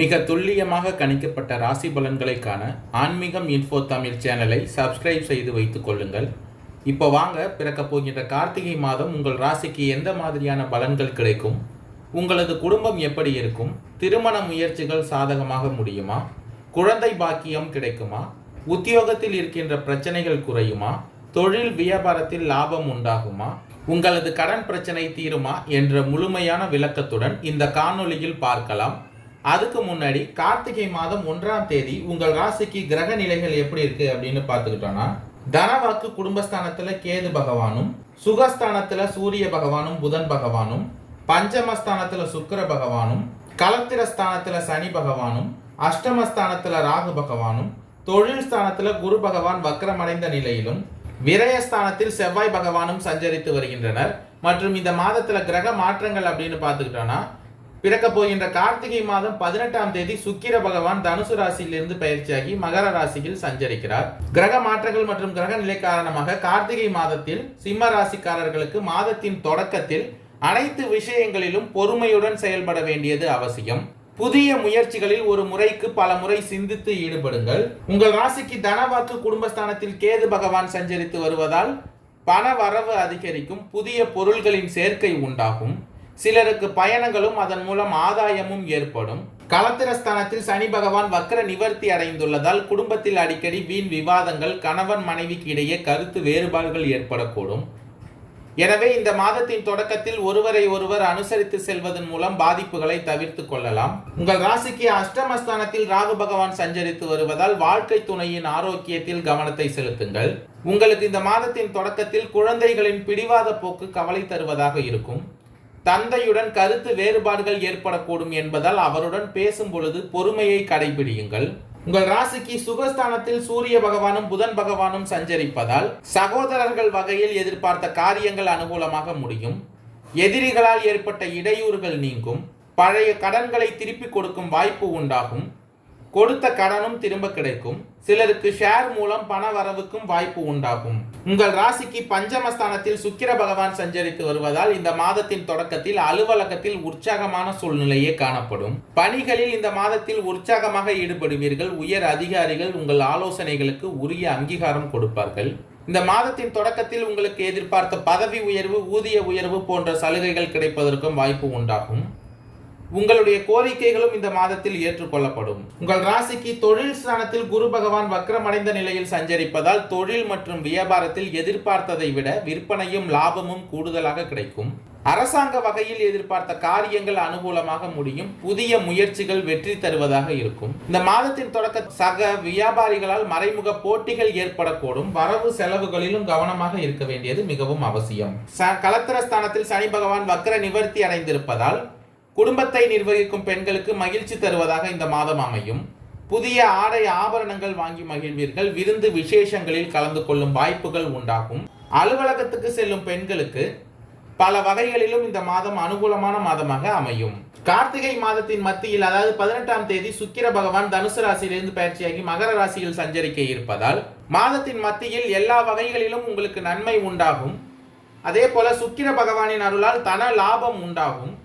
மிக துல்லியமாக கணிக்கப்பட்ட ராசி பலன்களை காண ஆன்மீகம் இன்ஃபோ தமிழ் சேனலை சப்ஸ்கிரைப் செய்து வைத்துக் கொள்ளுங்கள். இப்போ வாங்க, பிறக்க போகின்ற கார்த்திகை மாதம் உங்கள் ராசிக்கு எந்த மாதிரியான பலன்கள் கிடைக்கும், உங்களது குடும்பம் எப்படி இருக்கும், திருமண முயற்சிகள் சாதகமாக முடியுமா, குழந்தை பாக்கியம் கிடைக்குமா, உத்தியோகத்தில் இருக்கின்ற பிரச்சனைகள் குறையுமா, தொழில் வியாபாரத்தில் லாபம் உண்டாகுமா, உங்களது கடன் பிரச்சனை தீருமா என்ற முழுமையான விளக்கத்துடன் இந்த காணொளியில் பார்க்கலாம். அதுக்கு முன்னாடி கார்த்திகை மாதம் 1ஆம் தேதி உங்கள் ராசிக்கு கிரக நிலைகள் எப்படி இருக்கு அப்படின்னு பார்த்துக்கிட்டோம்னா, தனவாக்கு குடும்பஸ்தானத்துல கேது பகவானும், சுகஸ்தானத்துல சூரிய பகவானும் புதன் பகவானும், பஞ்சமஸ்தானத்துல சுக்கிர பகவானும், கலத்திரஸ்தானத்துல சனி பகவானும், அஷ்டமஸ்தானத்துல ராகு பகவானும், தொழில் ஸ்தானத்துல குரு பகவான் வக்ரமடைந்த நிலையிலும், விரயஸ்தானத்தில் செவ்வாய் பகவானும் சஞ்சரித்து வருகின்றனர். மற்றும் இந்த மாதத்துல கிரக மாற்றங்கள் அப்படின்னு பார்த்துக்கிட்டோம்னா, பிறக்க போகின்ற கார்த்திகை மாதம் 18ஆம் தேதி சுக்கிர பகவான் தனுசு ராசியிலிருந்து பயிற்சியாகி மகர ராசியில் சஞ்சரிக்கிறார். கிரக மாற்றங்கள் மற்றும் கிரக நிலை காரணமாக கார்த்திகை மாதத்தில் சிம்ம ராசிக்காரர்களுக்கு மாதத்தின் தொடக்கத்தில் அனைத்து விஷயங்களிலும் பொறுமையுடன் செயல்பட வேண்டியது அவசியம். புதிய முயற்சிகளில் ஒரு முறைக்கு பல முறை சிந்தித்து ஈடுபடுங்கள். உங்கள் ராசிக்கு தனவாக்கு குடும்பஸ்தானத்தில் கேது பகவான் சஞ்சரித்து வருவதால் பண வரவு அதிகரிக்கும், புதிய பொருள்களின் சேர்க்கை உண்டாகும். சிலருக்கு பயணங்களும் அதன் மூலம் ஆதாயமும் ஏற்படும். கலத்திரஸ்தானத்தில் சனி பகவான் வக்ர நிவர்த்தி அடைந்துள்ளதால் குடும்பத்தில் அடிக்கடி வீண் விவாதங்கள், கணவன் மனைவிக்கு இடையே கருத்து வேறுபாடுகள் ஏற்படக்கூடும். எனவே இந்த மாதத்தின் தொடக்கத்தில் ஒருவரை ஒருவர் அனுசரித்து செல்வதன் மூலம் பாதிப்புகளை தவிர்த்து கொள்ளலாம். உங்கள் ராசிக்கு அஷ்டமஸ்தானத்தில் ராகு பகவான் சஞ்சரித்து வருவதால் வாழ்க்கை துணையின் ஆரோக்கியத்தில் கவனத்தை செலுத்துங்கள். உங்களுக்கு இந்த மாதத்தின் தொடக்கத்தில் குழந்தைகளின் பிடிவாத போக்கு கவலை தருவதாக இருக்கும். தந்தையுடன் கருத்து வேறுபாடுகள் ஏற்படக்கூடும் என்பதால் அவருடன் பேசும் பொழுது பொறுமையை கடைபிடியுங்கள். உங்கள் ராசிக்கு சுகஸ்தானத்தில் சூரிய பகவானும் புதன் பகவானும் சஞ்சரிப்பதால் சகோதரர்கள் வகையில் எதிர்பார்த்த காரியங்கள் அனுகூலமாக முடியும். எதிரிகளால் ஏற்பட்ட இடையூறுகள் நீங்கும். பழைய கடன்களை திருப்பி கொடுக்கும் வாய்ப்பு உண்டாகும். கொடுத்த கடனும் திரும்ப கிடைக்கும். சிலருக்கு ஷேர் மூலம் பண வரவுக்கும் வாய்ப்பு உண்டாகும். உங்கள் ராசிக்கு பஞ்சமஸ்தானத்தில் சுக்கிர பகவான் சஞ்சரித்து வருவதால் இந்த மாதத்தின் தொடக்கத்தில் அலுவலகத்தில் உற்சாகமான சூழ்நிலையே காணப்படும். பணிகளில் இந்த மாதத்தில் உற்சாகமாக ஈடுபடுவீர்கள். உயர் அதிகாரிகள் உங்கள் ஆலோசனைகளுக்கு உரிய அங்கீகாரம் கொடுப்பார்கள். இந்த மாதத்தின் தொடக்கத்தில் உங்களுக்கு எதிர்பார்த்த பதவி உயர்வு, ஊதிய உயர்வு போன்ற சலுகைகள் கிடைப்பதற்கும் வாய்ப்பு உண்டாகும். உங்களுடைய கோரிக்கைகளும் இந்த மாதத்தில் ஏற்றுக்கொள்ளப்படும். உங்கள் ராசிக்கு தொழில் ஸ்தானத்தில் குரு பகவான் வக்ரமடைந்த நிலையில் சஞ்சரிப்பதால் தொழில் மற்றும் வியாபாரத்தில் எதிர்பார்த்ததை விட விற்பனையும் லாபமும் கூடுதலாக கிடைக்கும். அரசாங்க வகையில் எதிர்பார்த்த காரியங்கள் அனுகூலமாக முடியும். புதிய முயற்சிகள் வெற்றி தருவதாக இருக்கும். இந்த மாதத்தின் தொடக்க சக வியாபாரிகளால் மறைமுக போட்டிகள் ஏற்படக்கூடும். வரவு செலவுகளிலும் கவனமாக இருக்க வேண்டியது மிகவும் அவசியம். கலத்திரஸ்தானத்தில் சனி பகவான் வக்ர நிவர்த்தி அடைந்திருப்பதால் குடும்பத்தை நிர்வகிக்கும் பெண்களுக்கு மகிழ்ச்சி தருவதாக இந்த மாதம் அமையும். புதிய ஆடை ஆபரணங்கள் வாங்கி மகிழ்வீர்கள். விருந்து விசேஷங்களில் கலந்து கொள்ளும் வாய்ப்புகள் உண்டாகும். அலுவலகத்துக்கு செல்லும் பெண்களுக்கு பல வகைகளிலும் இந்த மாதம் அனுகூலமான மாதமாக அமையும். கார்த்திகை மாதத்தின் மத்தியில், அதாவது 18ஆம் தேதி சுக்கிர பகவான் தனுசு ராசியிலிருந்து பயிற்சியாகி மகர ராசியில் சஞ்சரிக்க இருப்பதால் மாதத்தின் மத்தியில் எல்லா வகைகளிலும் உங்களுக்கு நன்மை உண்டாகும். அதே போல சுக்கிர பகவானின் அருளால் தன லாபம் உண்டாகும்.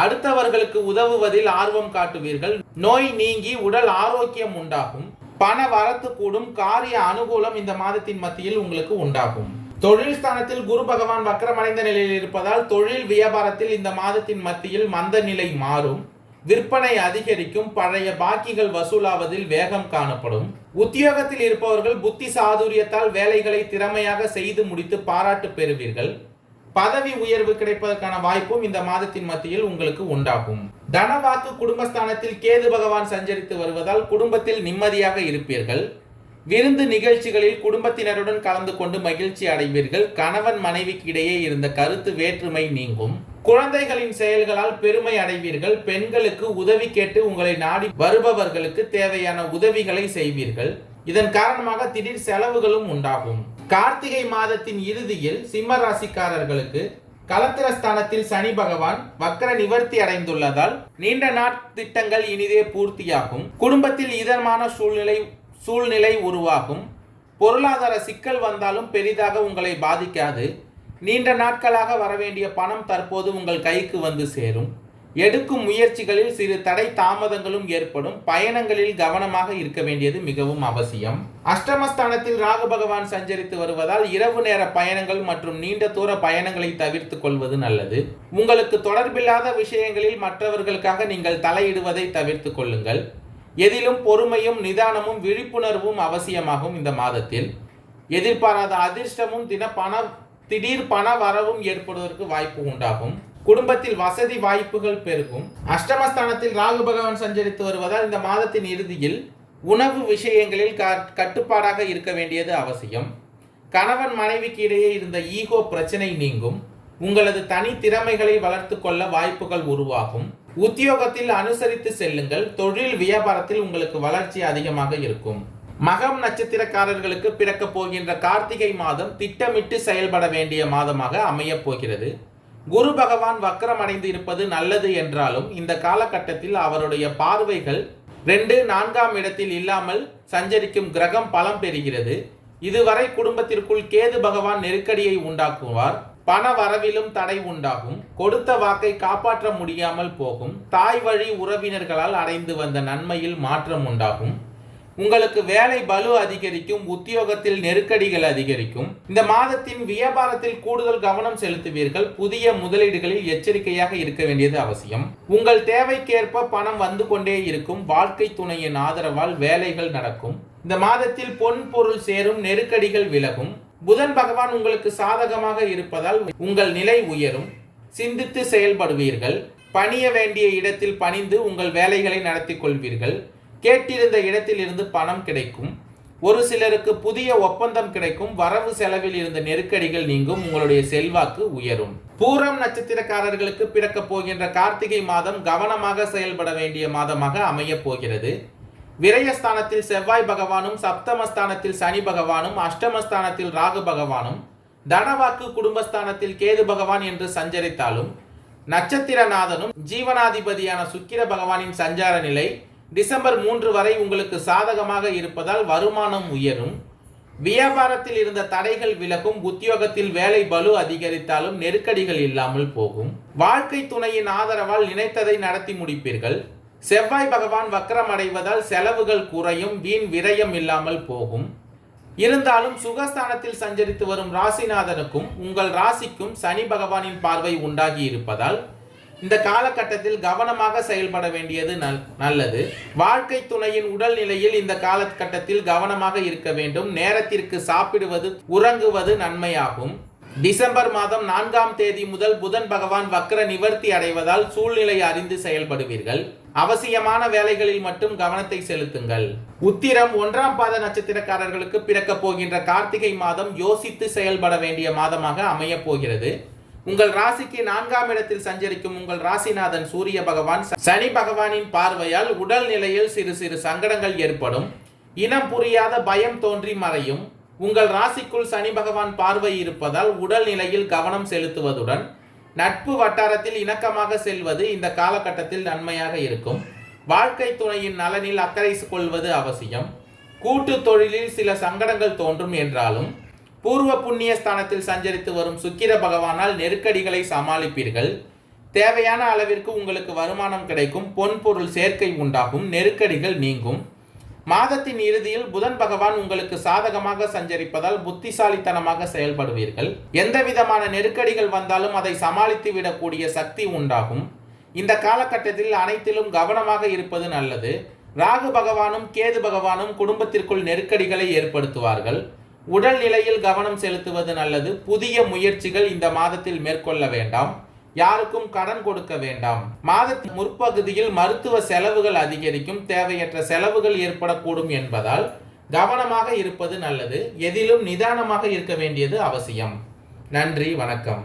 அடுத்தவர்களுக்கு உதவுவதில் ஆர்வம் காட்டுவீர்கள். நோய் நீங்கி உடல் ஆரோக்கியம் உண்டாகும். பண வரத்து கூடும். காரிய அனுகூலம் இந்த மாதத்தின் மத்தியில் உங்களுக்கு உண்டாகும். தொழில் ஸ்தானத்தில் குரு பகவான் வக்ரமடைந்த நிலையில் இருப்பதால் தொழில் வியாபாரத்தில் இந்த மாதத்தின் மத்தியில் மந்த நிலை மாறும். விற்பனை அதிகரிக்கும். பழைய பாக்கிகள் வசூலாவதில் வேகம் காணப்படும். உத்தியோகத்தில் இருப்பவர்கள் புத்தி சாதுரியத்தால் வேலைகளை திறமையாக செய்து முடித்து பாராட்டு பெறுவீர்கள். பதவி உயர்வு கிடைப்பதற்கான வாய்ப்பும் இந்த மாதத்தின் மத்தியில் உங்களுக்கு உண்டாகும். தனவாக்கு குடும்பஸ்தானத்தில் கேது பகவான் சஞ்சரித்து வருவதால் குடும்பத்தில் நிம்மதியாக இருப்பீர்கள். விருந்து நிகழ்ச்சிகளில் குடும்பத்தினருடன் கலந்து கொண்டு மகிழ்ச்சி அடைவீர்கள். கணவன் மனைவிக்கு இடையே இருந்த கருத்து வேற்றுமை நீங்கும். குழந்தைகளின் செயல்களால் பெருமை அடைவீர்கள். பெண்களுக்கு உதவி கேட்டு உங்களை நாடி வருபவர்களுக்கு தேவையான உதவிகளை செய்வீர்கள். இதன் காரணமாக திடீர் செலவுகளும் உண்டாகும். கார்த்திகை மாதத்தின் இறுதியில் சிம்ம ராசிக்காரர்களுக்கு கலத்திரஸ்தானத்தில் சனி பகவான் வக்ர நிவர்த்தி அடைந்துள்ளதால் நீண்ட நாட் திட்டங்கள் இனிதே பூர்த்தியாகும். குடும்பத்தில் இதமான சூழ்நிலை உருவாகும். பொருளாதார சிக்கல் வந்தாலும் பெரிதாக உங்களை பாதிக்காது. நீண்ட நாட்களாக வரவேண்டிய பணம் தற்போது உங்கள் கைக்கு வந்து சேரும். எடுக்கும் முயற்சிகளில் சிறு தடை தாமதங்களும் ஏற்படும். பயணங்களில் கவனமாக இருக்க வேண்டியது மிகவும் அவசியம். அஷ்டமஸ்தானத்தில் ராகு பகவான் சஞ்சரித்து வருவதால் இரவு நேர பயணங்கள் மற்றும் நீண்ட தூர பயணங்களை தவிர்த்து கொள்வது நல்லது. உங்களுக்கு தொடர்பில்லாத விஷயங்களில் மற்றவர்களுக்காக நீங்கள் தலையிடுவதை தவிர்த்து கொள்ளுங்கள். எதிலும் பொறுமையும் நிதானமும் விழிப்புணர்வும் அவசியமாகும். இந்த மாதத்தில் எதிர்பாராத அதிர்ஷ்டமும் திடீர் பண வரவும் ஏற்படுவதற்கு வாய்ப்பு உண்டாகும். குடும்பத்தில் வசதி வாய்ப்புகள் பெருகும். அஷ்டமஸ்தானத்தில் ராகு பகவான் சஞ்சரித்து வருவதால் இந்த மாதத்தின் இறுதியில் உணவு விஷயங்களில் கட்டுப்பாடாக இருக்க வேண்டியது அவசியம். கணவன் மனைவிக்கு இடையே இருந்த ஈகோ பிரச்சனை நீங்கும். உங்களது தனி திறமைகளை வளர்த்து கொள்ள வாய்ப்புகள் உருவாகும். உத்தியோகத்தில் அனுசரித்து செல்லுங்கள். தொழில் வியாபாரத்தில் உங்களுக்கு வளர்ச்சி அதிகமாக இருக்கும். மகம் நட்சத்திரக்காரர்களுக்கு பிறக்க போகின்ற கார்த்திகை மாதம் திட்டமிட்டு செயல்பட வேண்டிய மாதமாக அமையப் போகிறது. குரு பகவான் வக்ரம் அடைந்து இருப்பது நல்லது என்றாலும் இந்த காலகட்டத்தில் அவருடைய பார்வைகள் 2, 4ஆம் இடத்தில் இல்லாமல் சஞ்சரிக்கும் கிரகம் பலம் பெறுகிறது. இதுவரை குடும்பத்திற்குள் கேது பகவான் நெருக்கடியை உண்டாக்குவார். பண வரவிலும் தடை உண்டாகும். கொடுத்த வாக்கை காப்பாற்ற முடியாமல் போகும். தாய் வழி உறவினர்களால் அடைந்து வந்த நன்மையில் மாற்றம் உண்டாகும். உங்களுக்கு வேலை பளு அதிகரிக்கும். உத்தியோகத்தில் நெருக்கடிகள் அதிகரிக்கும். இந்த மாதத்தின் வியாபாரத்தில் கூடுதல் கவனம் செலுத்துவீர்கள். புதிய முதலீடுகளில் எச்சரிக்கையாக இருக்க வேண்டியது அவசியம். உங்கள் தேவைக்கேற்ப பணம் வந்து கொண்டே இருக்கும். வாழ்க்கை துணையின் ஆதரவால் வேலைகள் நடக்கும். இந்த மாதத்தில் பொன் பொருள் சேரும். நெருக்கடிகள் விலகும். புதன் பகவான் உங்களுக்கு சாதகமாக இருப்பதால் உங்கள் நிலை உயரும். சிந்தித்து செயல்படுவீர்கள். பணிய வேண்டிய இடத்தில் பணிந்து உங்கள் வேலைகளை நடத்தி கொள்வீர்கள். கேட்டிருந்த இடத்தில் இருந்து பணம் கிடைக்கும். ஒரு சிலருக்கு புதிய ஒப்பந்தம் கிடைக்கும். வரவு செலவில் இருந்த நெருக்கடிகள் நீங்கும். உங்களுடைய செல்வாக்கு உயரும். பூரம் நட்சத்திரக்காரர்களுக்கு பிறக்க போகின்ற கார்த்திகை மாதம் கவனமாக செயல்பட வேண்டிய மாதமாக அமையப் போகிறது. விரயஸ்தானத்தில் செவ்வாய் பகவானும், சப்தமஸ்தானத்தில் சனி பகவானும், அஷ்டமஸ்தானத்தில் ராகு பகவானும், தனவாக்கு குடும்பஸ்தானத்தில் கேது பகவான் என்று சஞ்சரித்தாலும் நட்சத்திரநாதனும் ஜீவனாதிபதியான சுக்கிர பகவானின் சஞ்சார நிலை டிசம்பர் 3 வரை உங்களுக்கு சாதகமாக இருப்பதால் வருமானம் உயரும். வியாபாரத்தில் இருந்த தடைகள் விலகும். உத்தியோகத்தில் வேலை பளு அதிகரித்தாலும் நெருக்கடிகள் இல்லாமல் போகும். வாழ்க்கை துணையின் ஆதரவால் நினைத்ததை நடத்தி முடிப்பீர்கள். செவ்வாய் பகவான் வக்ரம் அடைவதால் செலவுகள் குறையும். வீண் விரயம் இல்லாமல் போகும். இருந்தாலும் சுகஸ்தானத்தில் சஞ்சரித்து வரும் ராசிநாதனுக்கும் உங்கள் ராசிக்கும் சனி பகவானின் பார்வை உண்டாகி இருப்பதால் இந்த காலகட்டத்தில் கவனமாக செயல்பட வேண்டியது நல்லது. வாழ்க்கை துணையின் உடல்நிலையில் இந்த காலகட்டத்தில் கவனமாக இருக்க வேண்டும். நேரத்திற்கு சாப்பிடுவது, உறங்குவது நன்மையாகும். டிசம்பர் மாதம் 4ஆம் தேதி முதல் புதன் பகவான் வக்ர நிவர்த்தி அடைவதால் சூழ்நிலை அறிந்து செயல்படுவீர்கள். அவசியமான வேலைகளில் மட்டும் கவனத்தை செலுத்துங்கள். உத்திரம் 1ஆம் பாத நட்சத்திரக்காரர்களுக்கு பிறக்க போகின்ற கார்த்திகை மாதம் யோசித்து செயல்பட வேண்டிய மாதமாக அமையப் போகிறது. உங்கள் ராசிக்கு 4ஆம் இடத்தில் சஞ்சரிக்கும் உங்கள் ராசிநாதன் சூரிய பகவான் சனி பகவானின் பார்வையால் உடல் நிலையில் சிறு சிறு சங்கடங்கள் ஏற்படும். இனம் புரியாத பயம் தோன்றி மறையும். உங்கள் ராசிக்குள் சனி பகவான் பார்வை இருப்பதால் உடல் நிலையில் கவனம் செலுத்துவதுடன் நட்பு வட்டாரத்தில் இணக்கமாக செல்வது இந்த காலகட்டத்தில் நன்மையாக இருக்கும். வாழ்க்கை துணையின் நலனில் அக்கறை கொள்வது அவசியம். கூட்டு தொழிலில் சில சங்கடங்கள் தோன்றும் என்றாலும் பூர்வ புண்ணிய ஸ்தானத்தில் சஞ்சரித்து வரும் சுக்கிர பகவானால் நெருக்கடிகளை சமாளிப்பீர்கள். தேவையான அளவிற்கு உங்களுக்கு வருமானம் கிடைக்கும். பொன் பொருள் சேர்க்கை உண்டாகும். நெருக்கடிகள் நீங்கும். மாதத்தின் இறுதியில் புதன் பகவான் உங்களுக்கு சாதகமாக சஞ்சரிப்பதால் புத்திசாலித்தனமாக செயல்படுவீர்கள். எந்த விதமான நெருக்கடிகள் வந்தாலும் அதை சமாளித்து விடக்கூடிய சக்தி உண்டாகும். இந்த காலகட்டத்தில் அனைத்திலும் கவனமாக இருப்பது நல்லது. ராகு பகவானும் கேது பகவானும் குடும்பத்திற்குள் நெருக்கடிகளை ஏற்படுத்துவார்கள். உடல் நிலையில் கவனம் செலுத்துவது நல்லது. புதிய முயற்சிகள் இந்த மாதத்தில் மேற்கொள்ள வேண்டாம். யாருக்கும் கடன் கொடுக்க வேண்டாம். மாதத்தின் முற்பகுதியில் மருத்துவ செலவுகள் அதிகரிக்கும். தேவையற்ற செலவுகள் ஏற்படக்கூடும் என்பதால் கவனமாக இருப்பது நல்லது. எதிலும் நிதானமாக இருக்க வேண்டியது அவசியம். நன்றி, வணக்கம்.